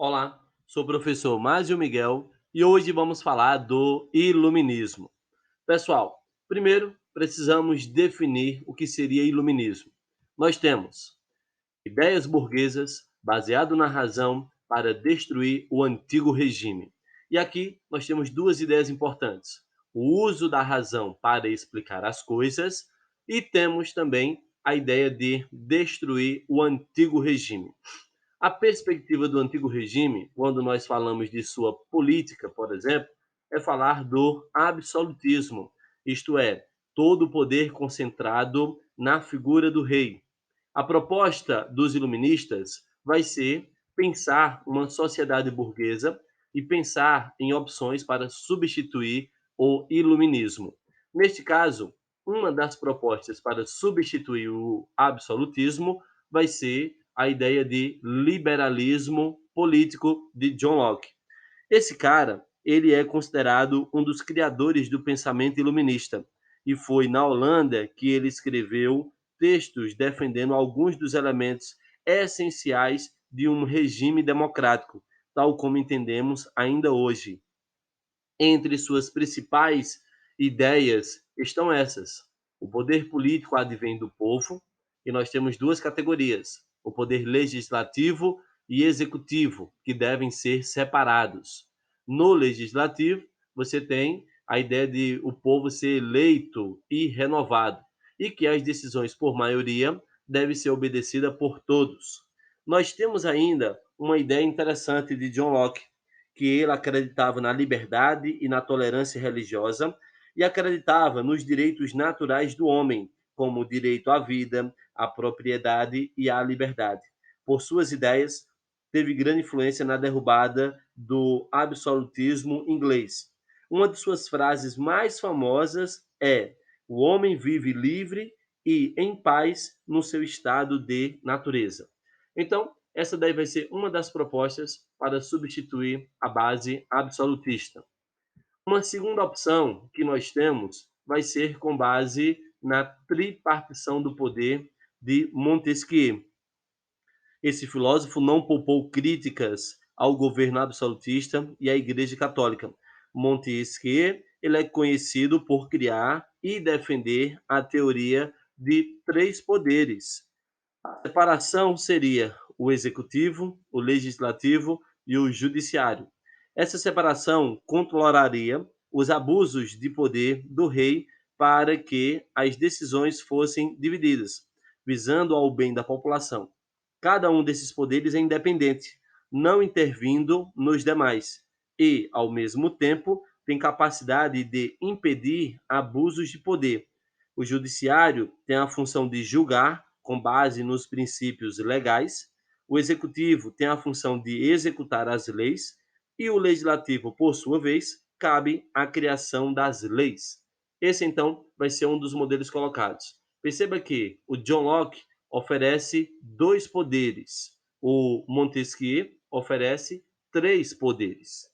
Olá, sou o professor Másio Miguel e hoje vamos falar do iluminismo. Pessoal, primeiro precisamos definir o que seria iluminismo. Nós temos ideias burguesas baseado na razão para destruir o antigo regime. E aqui nós temos duas ideias importantes: o uso da razão para explicar as coisas e temos também a ideia de destruir o antigo regime. A perspectiva do antigo regime, quando nós falamos de sua política, por exemplo, é falar do absolutismo, isto é, todo o poder concentrado na figura do rei. A proposta dos iluministas vai ser pensar uma sociedade burguesa e pensar em opções para substituir o iluminismo. Neste caso, uma das propostas para substituir o absolutismo vai ser a ideia de liberalismo político de John Locke. Esse cara, ele é considerado um dos criadores do pensamento iluminista e foi na Holanda que ele escreveu textos defendendo alguns dos elementos essenciais de um regime democrático, tal como entendemos ainda hoje. Entre suas principais ideias estão essas: o poder político advém do povo, e nós temos duas categorias: o poder legislativo e executivo, que devem ser separados. No legislativo, você tem a ideia de o povo ser eleito e renovado, e que as decisões por maioria devem ser obedecidas por todos. Nós temos ainda uma ideia interessante de John Locke, que ele acreditava na liberdade e na tolerância religiosa e acreditava nos direitos naturais do homem, como o direito à vida, à propriedade e à liberdade. Por suas ideias, teve grande influência na derrubada do absolutismo inglês. Uma de suas frases mais famosas é: o homem vive livre e em paz no seu estado de natureza. Então, essa daí vai ser uma das propostas para substituir a base absolutista. Uma segunda opção que nós temos vai ser com base na tripartição do poder de Montesquieu. Esse filósofo não poupou críticas ao governo absolutista e à Igreja Católica. Montesquieu, ele é conhecido por criar e defender a teoria de três poderes. A separação seria o executivo, o legislativo e o judiciário. Essa separação controlaria os abusos de poder do rei para que as decisões fossem divididas, visando ao bem da população. Cada um desses poderes é independente, não intervindo nos demais, e, ao mesmo tempo, tem capacidade de impedir abusos de poder. O judiciário tem a função de julgar com base nos princípios legais, o executivo tem a função de executar as leis e o legislativo, por sua vez, cabe a criação das leis. Esse, então, vai ser um dos modelos colocados. Perceba que o John Locke oferece dois poderes, o Montesquieu oferece três poderes.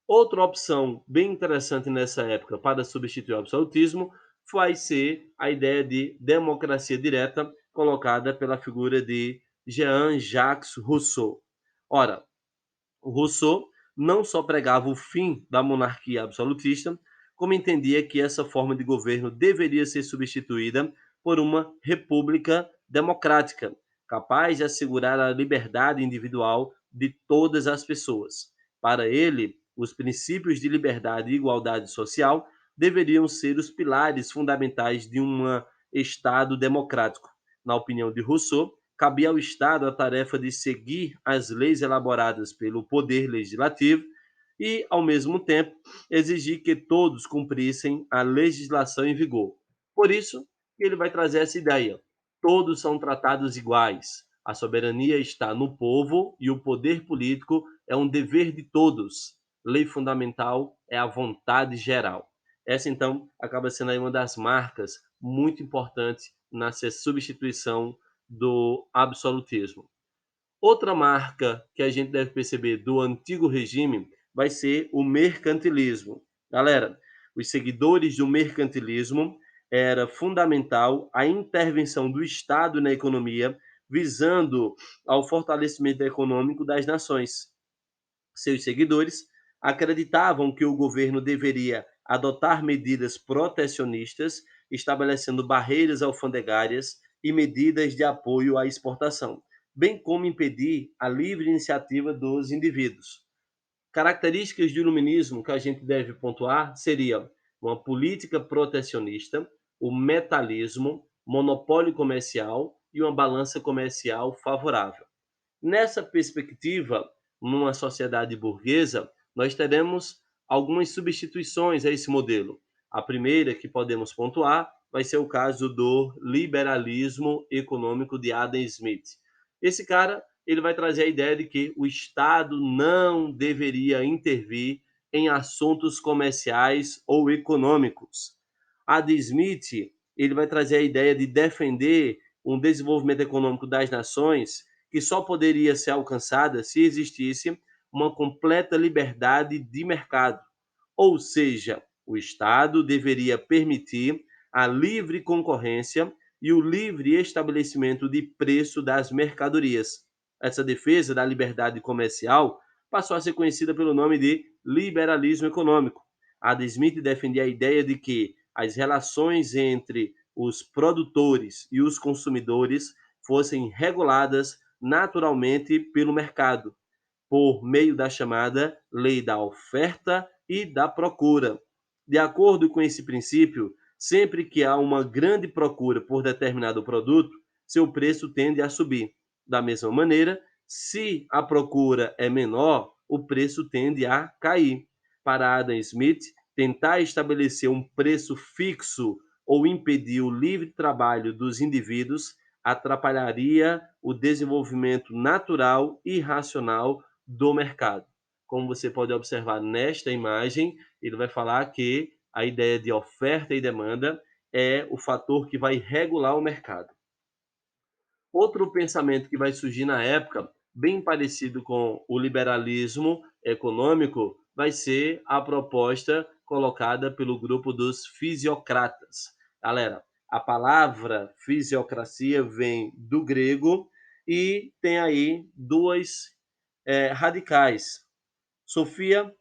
Outra opção bem interessante nessa época para substituir o absolutismo vai ser a ideia de democracia direta colocada pela figura de Jean-Jacques Rousseau. Ora, o Rousseau não só pregava o fim da monarquia absolutista, como entendia que essa forma de governo deveria ser substituída por uma república democrática, capaz de assegurar a liberdade individual de todas as pessoas. Para ele, os princípios de liberdade e igualdade social deveriam ser os pilares fundamentais de um Estado democrático. Na opinião de Rousseau, cabia ao Estado a tarefa de seguir as leis elaboradas pelo Poder Legislativo e, ao mesmo tempo, exigir que todos cumprissem a legislação em vigor. Por isso, ele vai trazer essa ideia: todos são tratados iguais. A soberania está no povo e o poder político é um dever de todos. Lei fundamental é a vontade geral. Essa, então, acaba sendo aí uma das marcas muito importantes na substituição do absolutismo. Outra marca que a gente deve perceber do antigo regime vai ser o mercantilismo. Galera, os seguidores do mercantilismo era fundamental a intervenção do Estado na economia, visando ao fortalecimento econômico das nações. Seus seguidores acreditavam que o governo deveria adotar medidas protecionistas, estabelecendo barreiras alfandegárias e medidas de apoio à exportação, bem como impedir a livre iniciativa dos indivíduos. Características do iluminismo que a gente deve pontuar seria uma política protecionista, o metalismo, monopólio comercial e uma balança comercial favorável. Nessa perspectiva, numa sociedade burguesa, nós teremos algumas substituições a esse modelo. A primeira que podemos pontuar vai ser o caso do liberalismo econômico de Adam Smith. Esse cara, ele vai trazer a ideia de que o Estado não deveria intervir em assuntos comerciais ou econômicos. Adam Smith, ele vai trazer a ideia de defender um desenvolvimento econômico das nações que só poderia ser alcançada se existisse uma completa liberdade de mercado. Ou seja, o Estado deveria permitir a livre concorrência e o livre estabelecimento de preço das mercadorias. Essa defesa da liberdade comercial passou a ser conhecida pelo nome de liberalismo econômico. Adam Smith defendia a ideia de que as relações entre os produtores e os consumidores fossem reguladas naturalmente pelo mercado, por meio da chamada lei da oferta e da procura. De acordo com esse princípio, sempre que há uma grande procura por determinado produto, seu preço tende a subir. Da mesma maneira, se a procura é menor, o preço tende a cair. Para Adam Smith, tentar estabelecer um preço fixo ou impedir o livre trabalho dos indivíduos atrapalharia o desenvolvimento natural e racional do mercado. Como você pode observar nesta imagem, ele vai falar que a ideia de oferta e demanda é o fator que vai regular o mercado. Outro pensamento que vai surgir na época, bem parecido com o liberalismo econômico, vai ser a proposta colocada pelo grupo dos fisiocratas. Galera, a palavra fisiocracia vem do grego e tem aí duas radicais. Sofia,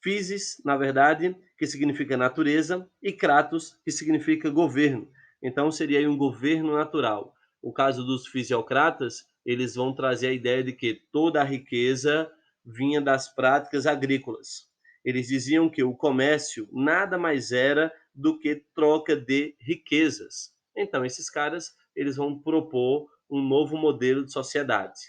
physis, na verdade, que significa natureza, e kratos, que significa governo. Então, seria aí um governo natural. O caso dos fisiocratas, eles vão trazer a ideia de que toda a riqueza vinha das práticas agrícolas. Eles diziam que o comércio nada mais era do que troca de riquezas. Então, esses caras, eles vão propor um novo modelo de sociedade.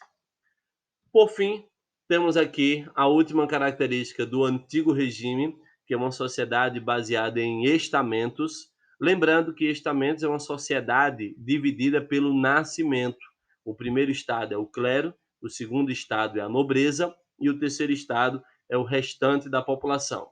Por fim, temos aqui a última característica do antigo regime, que é uma sociedade baseada em estamentos. Lembrando que estamentos é uma sociedade dividida pelo nascimento. O primeiro estado é o clero, o segundo estado é a nobreza e o terceiro estado é o restante da população.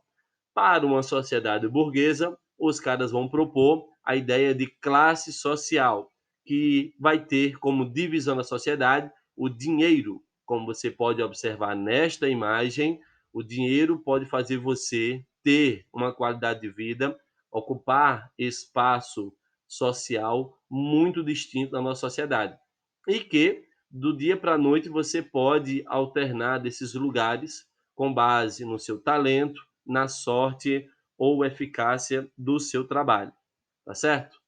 Para uma sociedade burguesa, os caras vão propor a ideia de classe social, que vai ter como divisão da sociedade o dinheiro. Como você pode observar nesta imagem, o dinheiro pode fazer você ter uma qualidade de vida, ocupar espaço social muito distinto da nossa sociedade. E que do dia para a noite você pode alternar desses lugares com base no seu talento, na sorte ou eficácia do seu trabalho, tá certo?